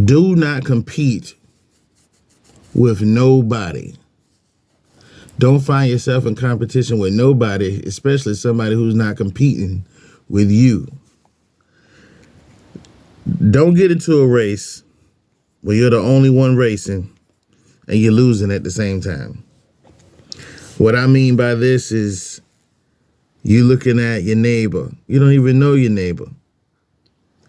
Do not compete with nobody. Don't find yourself in competition with nobody, especially somebody who's not competing with you. Don't get into a race where you're the only one racing and you're losing at the same time. What I mean by this is you looking at your neighbor. You don't even know your neighbor.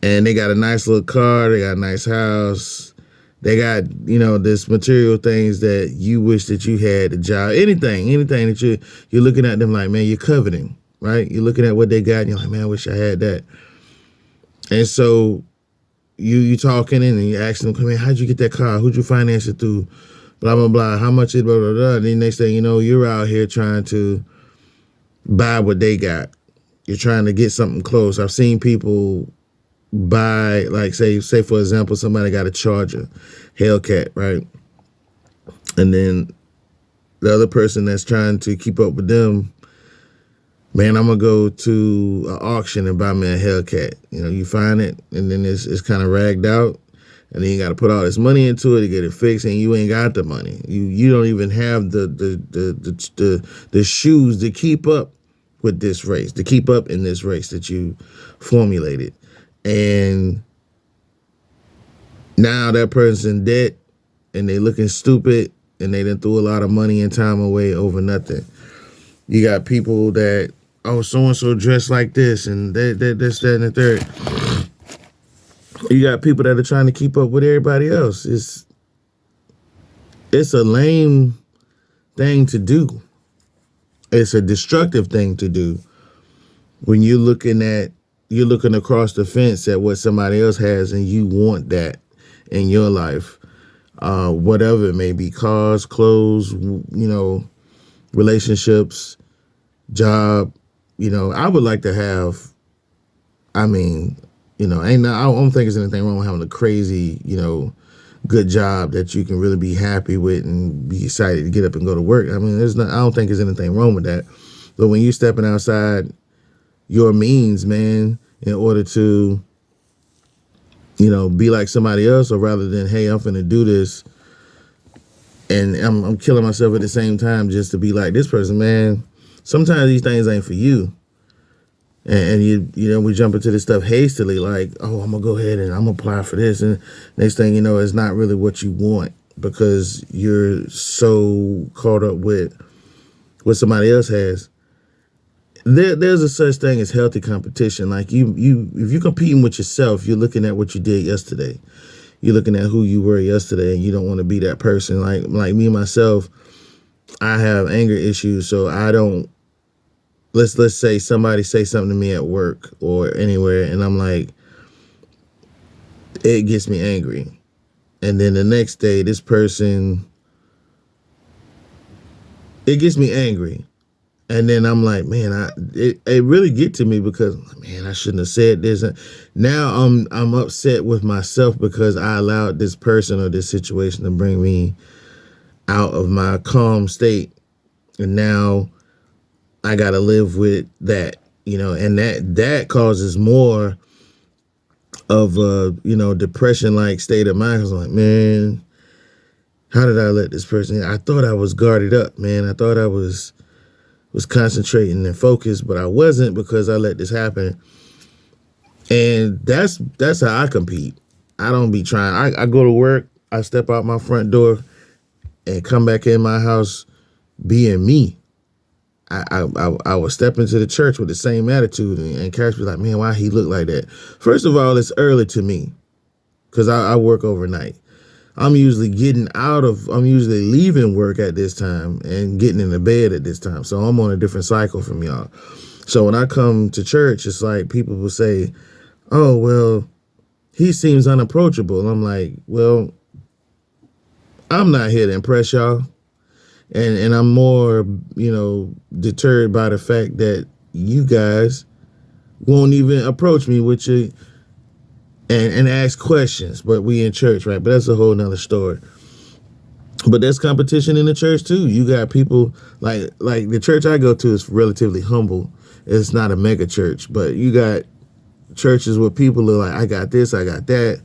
And they got a nice little car, they got a nice house, they got, this material things that you wish that you had, a job, anything that you're looking at them like, man, you're coveting, right? You're looking at what they got and you're like, man, I wish I had that. And so you talking and you asking them, man, how'd you get that car? Who'd you finance it through? Blah, blah, blah. How much is blah, blah, blah. And then next thing you know, you're out here trying to buy what they got. You're trying to get something close. I've seen people buy, like, say for example, somebody got a Charger, Hellcat, right? And then the other person that's trying to keep up with them, man, I'm gonna go to an auction and buy me a Hellcat. You find it, and then it's kind of ragged out, and then you got to put all this money into it to get it fixed, and you ain't got the money. You don't even have the shoes to keep up with this race, to keep up in this race that you formulated. And now that person's in debt and they looking stupid and they done threw a lot of money and time away over nothing. You got people that, oh, so-and-so dressed like this and this, that, and the third. You got people that are trying to keep up with everybody else. It's a lame thing to do. It's a destructive thing to do when you're looking across the fence at what somebody else has and you want that in your life. Whatever it may be, cars, clothes, relationships, job. I would like to have, I don't think there's anything wrong with having a crazy, good job that you can really be happy with and be excited to get up and go to work. I don't think there's anything wrong with that. But when you're stepping outside your means, man, in order to, be like somebody else, or rather than, hey, I'm finna do this and I'm killing myself at the same time just to be like this person, man. Sometimes these things ain't for you. And we jump into this stuff hastily, like, oh, I'm gonna go ahead and I'm gonna apply for this, and next thing you know, it's not really what you want because you're so caught up with what somebody else has. There's a such thing as healthy competition. Like if you're competing with yourself, you're looking at what you did yesterday. You're looking at who you were yesterday, and you don't want to be that person. Like me myself, I have anger issues, so I don't. Let's say somebody say something to me at work or anywhere, and I'm like, it gets me angry. And then the next day, this person, it gets me angry. And then I'm like, man, it really get to me because, man, I shouldn't have said this. Now I'm upset with myself because I allowed this person or this situation to bring me out of my calm state. And now I got to live with that, and that causes more of a, depression-like state of mind. I was like, man, how did I let this person in? I thought I was guarded up, man. I thought I was concentrating and focused, but I wasn't because I let this happen. And that's how I compete. I don't be trying. I go to work, I step out my front door and come back in my house being me. I would step into the church with the same attitude and Cash was like, man, why he look like that? First of all, it's early to me because I work overnight. I'm usually leaving work at this time and getting into bed at this time. So I'm on a different cycle from y'all. So when I come to church, it's like people will say, oh, well, he seems unapproachable. And I'm like, well, I'm not here to impress y'all. And I'm more, deterred by the fact that you guys won't even approach me with you and ask questions. But we in church, right? But that's a whole nother story. But there's competition in the church too. You got people like the church I go to is relatively humble. It's not a mega church, but you got churches where people are like, I got this, I got that.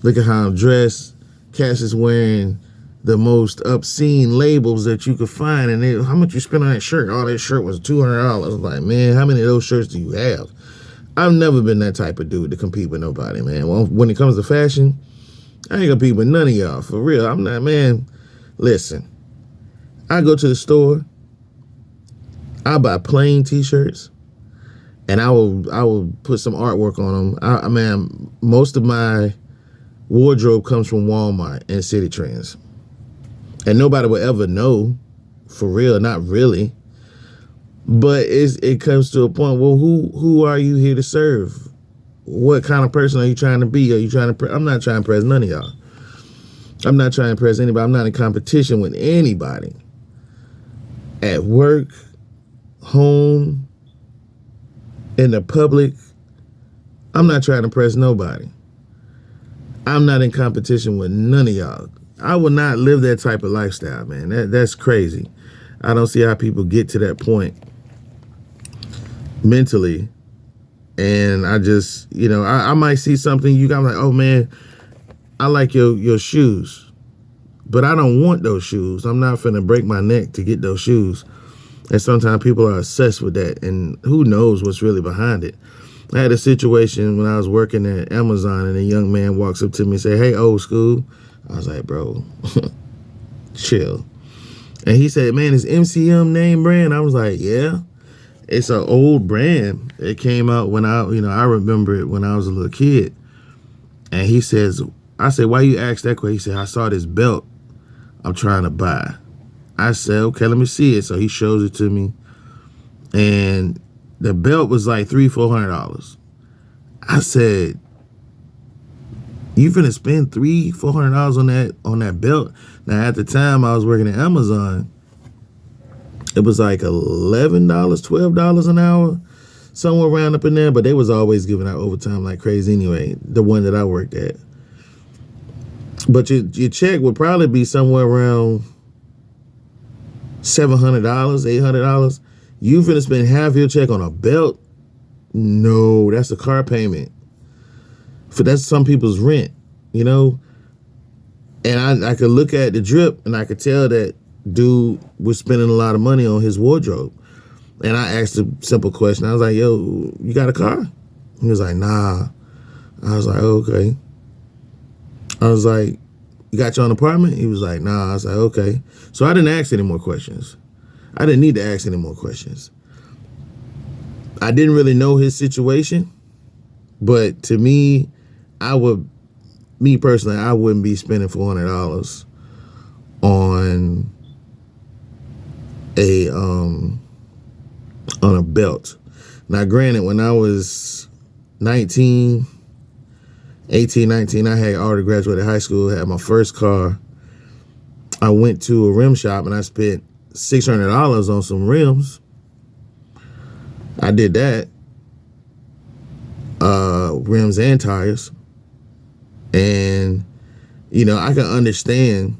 Look at how I'm dressed. Cash is wearing the most obscene labels that you could find. And how much you spend on that shirt? Oh, that shirt was $200. Like, man, how many of those shirts do you have? I've never been that type of dude to compete with nobody, man. Well, when it comes to fashion, I ain't compete with none of y'all. For real. I'm not, man. Listen, I go to the store. I buy plain t-shirts. And I will put some artwork on them. Man, most of my wardrobe comes from Walmart and City Trends. And nobody will ever know, for real, not really. But it comes to a point, well, who are you here to serve? What kind of person are you trying to be? Are you trying to I'm not trying to impress none of y'all. I'm not trying to impress anybody. I'm not in competition with anybody. At work, home, in the public, I'm not trying to impress nobody. I'm not in competition with none of y'all. I will not live that type of lifestyle, man. That's crazy. I don't see how people get to that point mentally. And I just, I might see something you got, like, oh man, I like your shoes, but I don't want those shoes. I'm not finna break my neck to get those shoes. And sometimes people are obsessed with that, and who knows what's really behind it. I had a situation when I was working at Amazon, and a young man walks up to me and say, "Hey, old school." I was like, "Bro, chill." And he said, "Man, is MCM name brand?" I was like, "Yeah, it's an old brand. It came out when I remember it when I was a little kid." And he says, I said, "Why you ask that question?" He said, "I saw this belt I'm trying to buy." I said, "Okay, let me see it." So he shows it to me, and the belt was like $300-400. I said, "You finna spend $300-400 on that belt?" Now at the time I was working at Amazon, it was like $11, $12 an hour, somewhere around up in there. But they was always giving out overtime like crazy anyway. The one that I worked at, but your check would probably be somewhere around $700, $800. You finna spend half your check on a belt? No, that's a car payment. That's some people's rent, And I could look at the drip and I could tell that dude was spending a lot of money on his wardrobe. And I asked a simple question. I was like, "Yo, you got a car?" He was like, "Nah." I was like, "Okay." I was like, "You got your own apartment?" He was like, "Nah." I was like, "Okay." So I didn't ask any more questions. I didn't need to ask any more questions. I didn't really know his situation, but to me, me personally, I wouldn't be spending $400 on a belt. Now, granted, when I was 19, I had already graduated high school, had my first car. I went to a rim shop and I spent $600 on some rims. I did that, rims and tires. And, I can understand,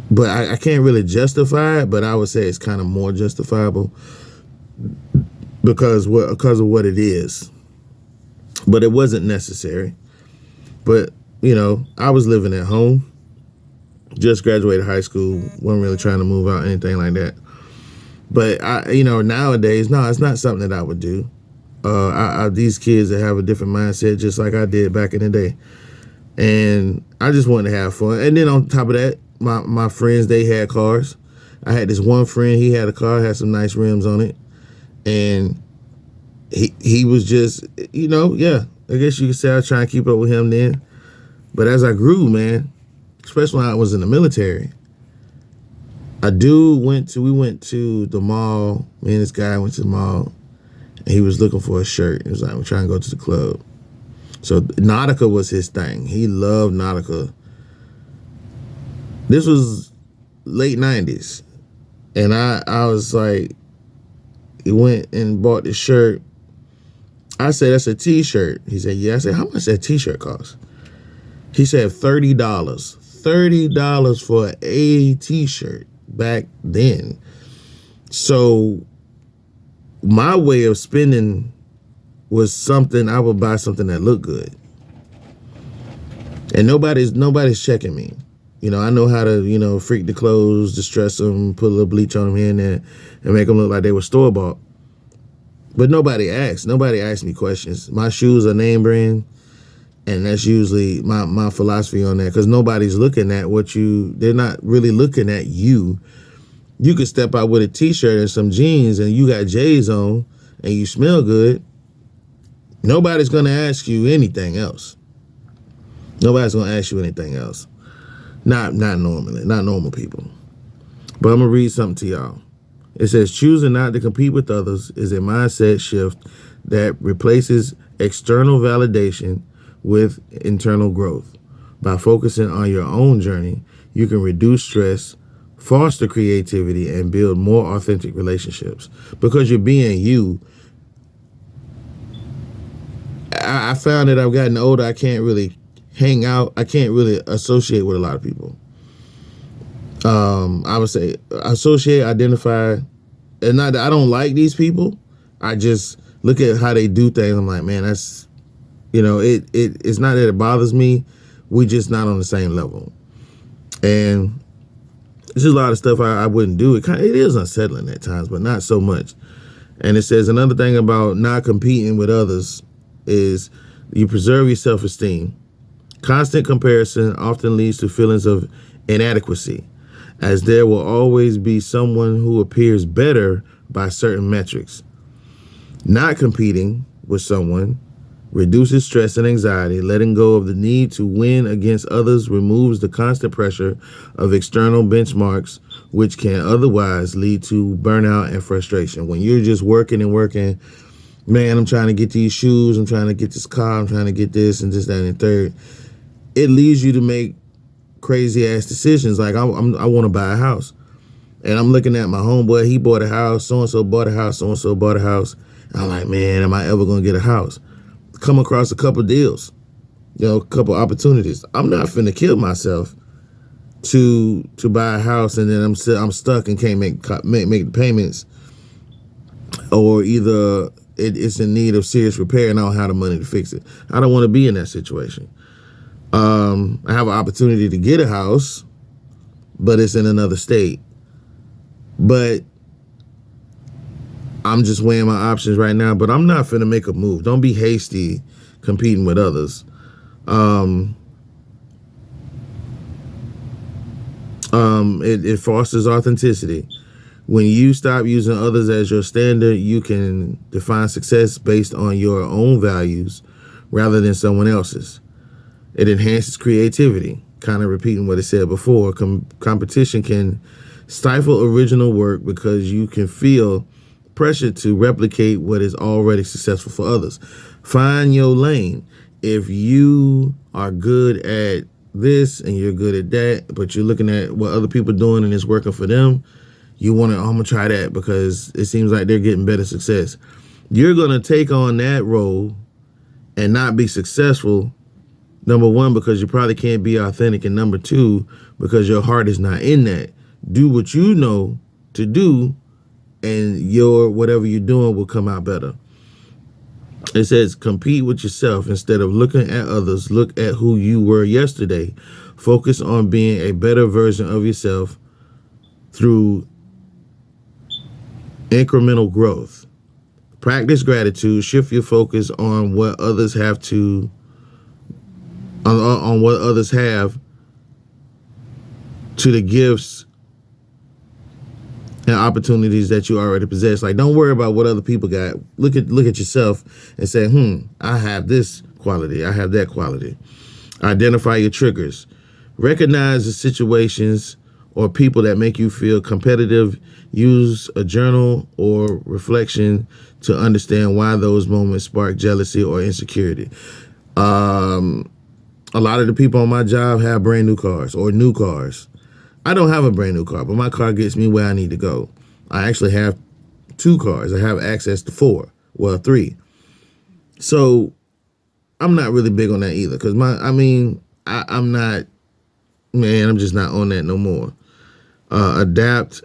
but I can't really justify it, but I would say it's kind of more justifiable because of what it is. But it wasn't necessary. But, I was living at home, just graduated high school, wasn't really trying to move out, anything like that. But nowadays, no, it's not something that I would do. These kids that have a different mindset, just like I did back in the day. And I just wanted to have fun. And then on top of that, my friends, they had cars. I had this one friend, he had a car, had some nice rims on it. And he was just, yeah, I guess you could say I was trying to keep up with him then. But as I grew, man, especially when I was in the military, we went to the mall. Me and this guy went to the mall, and he was looking for a shirt. He was like, "We're trying to go to the club." So Nautica was his thing. He loved Nautica. This was late 90s. And I was like, he went and bought this shirt. I said, "That's a t-shirt." He said, "Yeah." I said, "How much that t-shirt cost?" He said $30. $30 for a t-shirt back then. So my way of spending was something, I would buy something that looked good. And nobody's checking me. I know how to, freak the clothes, distress them, put a little bleach on them here and there, and make them look like they were store-bought. But nobody asks. Nobody asks me questions. My shoes are name brand, and that's usually my philosophy on that, because nobody's looking at they're not really looking at you. You could step out with a t-shirt and some jeans and you got J's on and you smell good. Nobody's going to ask you anything else. Nobody's going to ask you anything else. Not normally, not normal people. But I'm going to read something to y'all. It says, choosing not to compete with others is a mindset shift that replaces external validation with internal growth. By focusing on your own journey, you can reduce stress, foster creativity, and build more authentic relationships. Because you're being you. I found that I've gotten older, I can't really hang out. I can't really associate with a lot of people. I would say associate, identify, and not that I don't like these people. I just look at how they do things. I'm like, man, that's, it's not that it bothers me. We just not on the same level. And there's a lot of stuff I wouldn't do. It is unsettling at times, but not so much. And it says another thing about not competing with others is you preserve your self-esteem. Constant comparison often leads to feelings of inadequacy, as there will always be someone who appears better by certain metrics. Not competing with someone reduces stress and anxiety. Letting go of the need to win against others removes the constant pressure of external benchmarks, which can otherwise lead to burnout and frustration. When you're just working and working, man, I'm trying to get these shoes, I'm trying to get this car, I'm trying to get this and this, that, and the third. It leads you to make crazy ass decisions. Like I want to buy a house, and I'm looking at my homeboy. He bought a house. So and so bought a house. So and so bought a house. And I'm like, man, am I ever gonna get a house? Come across a couple deals, a couple opportunities. I'm not finna kill myself to buy a house, and then I'm stuck and can't make the payments, or either it's in need of serious repair and I don't have the money to fix it. I don't want to be in that situation. I have an opportunity to get a house, but it's in another state. But I'm just weighing my options right now, but I'm not finna make a move. Don't be hasty competing with others. It fosters authenticity. When you stop using others as your standard, you can define success based on your own values rather than someone else's. It enhances creativity, kind of repeating what it said before. Competition can stifle original work because you can feel pressure to replicate what is already successful for others. Find your lane. If you are good at this and you're good at that, but you're looking at what other people are doing and it's working for them, you want to, I'm going to try that because it seems like they're getting better success. You're going to take on that role and not be successful. Number one, because you probably can't be authentic. And number two, because your heart is not in that. Do what you know to do, and whatever you're doing will come out better. It says compete with yourself instead of looking at others. Look at who you were yesterday. Focus on being a better version of yourself through incremental growth. Practice gratitude. Shift your focus on what others have on what others have to the gifts and opportunities that you already possess. Like, don't worry about what other people got. Look at yourself and say, I have this quality. I have that quality. Identify your triggers. Recognize the situations or people that make you feel competitive. Use a journal or reflection to understand why those moments spark jealousy or insecurity. A lot of the people on my job have brand new cars or new cars. I don't have a brand new car, but my car gets me where I need to go. I actually have 2 cars. I have access to 3. So I'm not really big on that either, because I'm not, man, I'm just not on that no more. Adapt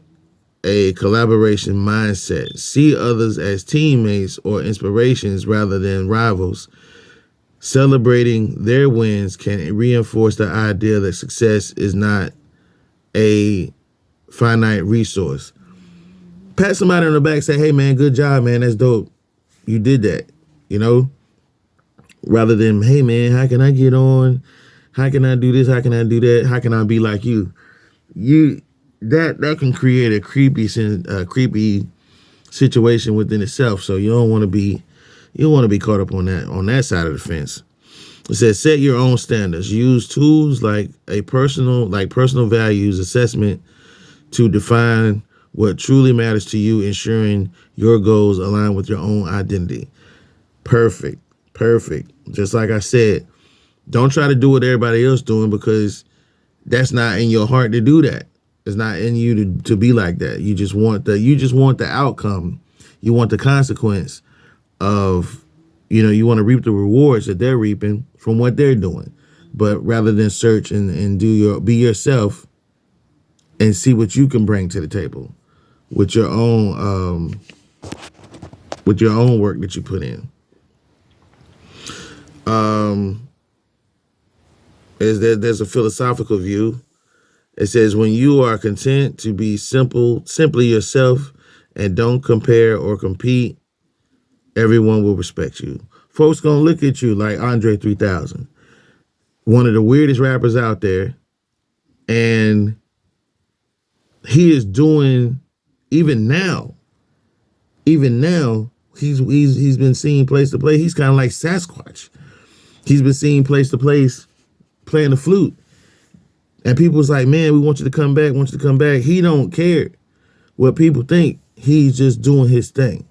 a collaboration mindset. See others as teammates or inspirations rather than rivals. Celebrating their wins can reinforce the idea that success is not a finite resource. Pat somebody on the back, say, hey man, good job, man. That's dope. You did that, you know? Rather than, hey man, how can I get on? How can I do this? How can I do that? How can I be like you? That can create a creepy situation within itself. So you don't want to be caught up on that side of the fence. It says set your own standards. Use tools like personal values assessment to define what truly matters to you, ensuring your goals align with your own identity. Perfect. Just like I said, don't try to do what everybody else doing, because that's not in your heart to do that. It's not in you to be like that. You just want the outcome. You want the consequence of, you want to reap the rewards that they're reaping from what they're doing. But rather than search and be yourself and see what you can bring to the table with your own work that you put in. There's a philosophical view. It says, when you are content to be simply yourself and don't compare or compete, everyone will respect you. Folks gonna look at you like Andre 3000, one of the weirdest rappers out there, and he is doing, even now, he's been seen place to place. He's kind of like Sasquatch. He's been seen place to place playing the flute. And people was like, man, we want you to come back, He don't care what people think. He's just doing his thing.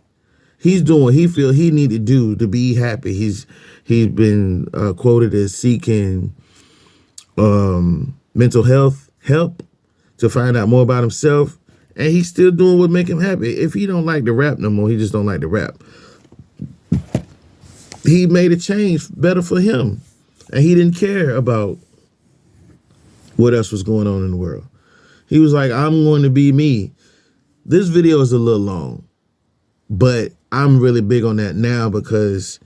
He's doing what he feel he need to do to be happy. He's been quoted as seeking mental health help to find out more about himself. And he's still doing what make him happy. If he don't like to rap no more, he just don't like to rap. He made a change better for him. And he didn't care about what else was going on in the world. He was like, I'm going to be me. This video is a little long, but I'm really big on that now, because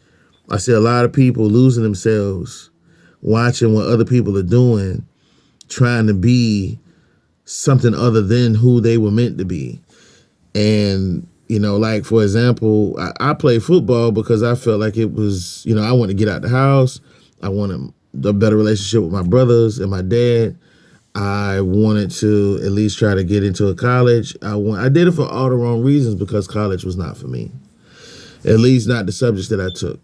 I see a lot of people losing themselves watching what other people are doing, trying to be something other than who they were meant to be. And, like, for example, I played football because I felt like it was, I wanted to get out the house. I wanted a better relationship with my brothers and my dad. I wanted to at least try to get into a college. I did it for all the wrong reasons, because college was not for me. At least not the subjects that I took.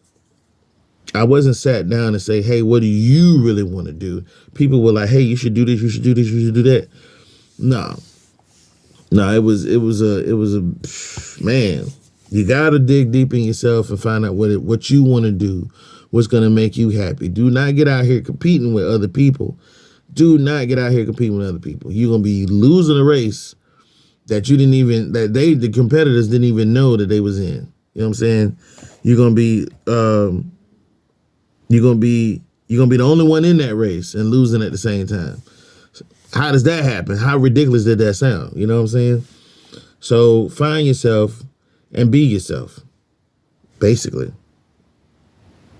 I wasn't sat down and say, hey, what do you really want to do? People were like, hey, you should do this, you should do this, you should do that. No, it was a man. You got to dig deep in yourself and find out what you want to do, what's going to make you happy. Do not get out here competing with other people. You're going to be losing a race that the competitors didn't even know that they was in. You know what I'm saying? You're going to be the only one in that race and losing at the same time. How does that happen? How ridiculous did that sound? You know what I'm saying? So find yourself and be yourself. Basically.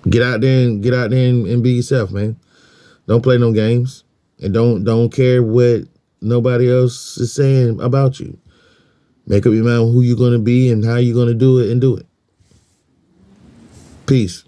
Get out there and be yourself, man. Don't play no games. And don't care what nobody else is saying about you. Make up your mind who you're going to be and how you're going to do it, and do it. Peace.